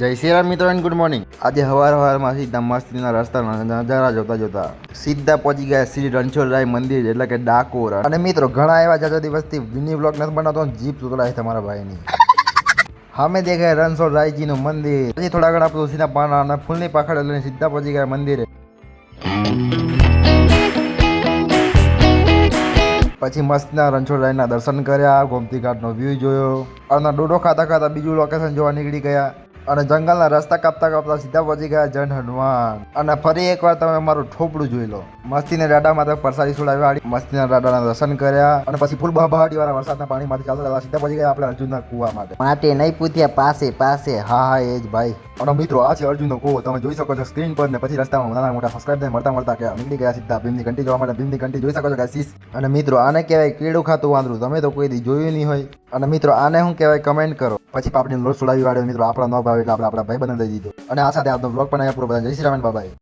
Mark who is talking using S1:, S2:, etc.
S1: જય શ્રી રામ મિત્રો and good morning. આજે સવારમાં સીધા મસ્તીના રસ્તાના નજારા જોતા જોતા સીધા પહોંચી ગયા શ્રી રણછોડરાય મંદિર એટલે કે ડાકોર. અને મિત્રો ઘણા એવા જાજા દિવસથી વિની બ્લોગ નથી બનાવતો, જીપ સુતરાય તમારા ભાઈની. અમે દેખાય રણછોડરાયજીનું મંદિર. પછી થોડા ઘણા તુલસીના પાના અને ફૂલની પાખડ લઈને સીધા પહોંચી ગયા મંદિરે. પછી મસ્તના રણછોડરાયના દર્શન કર્યા, ગોમતી ઘાટનો વ્યૂ જોયો અને ડોડો ખાતા ખાતા બીજું લોકેશન જોવા નીકળી ગયા. અને જંગલના રસ્તા કાપતા કાપતા સીધા પહોંચી ગયા જન હનુમાન. અને ફરી એકવાર તમે મારું ઠોપડું જોઈ લો. મસ્તીને રાડામાં તો પ્રસાદી છોડાવી, મસ્તીના રાડાના દર્શન કર્યા અને પછી ફૂલ બહાટી વાળા વરસાદના પાણીમાંથી ચાલતા સીધા પહોંચી ગયા આપણે અર્જુનના કુવા માટે નહીં પૂછ્યા પાસે પાસે. હા એ જ ભાઈ. અને મિત્રો આ છે અર્જુનનો કુવો, તમે જોઈ શકો છો સ્ક્રીન પર. ને પછી રસ્તામાં નાના મોટા સબસ્ક્રાઇબ મળતા કે નીકળી ગયા સીધા ભીમની ઘંટી જોવા માટે. ભીમની ઘંટી જોઈ શકો છો ગાઈસ. અને મિત્રો આને કહેવાય કીડું ખાતું વાંદરું. તમે તો કોઈ દી જોયું નહીં હોય. અને મિત્રો આને શું કહેવાય કમેન્ટ કરો. પછી પાપડીનો લોટ છોડાવી વાળ્યો મિત્રો આપણા ન ભાવે એટલે આપણા ભાઈ બનાવી દીધો. અને આ સાથે આજનો બ્લોગ પણ અહીંયા પૂરો. બધા જય શ્રી રામ બાબાઈ.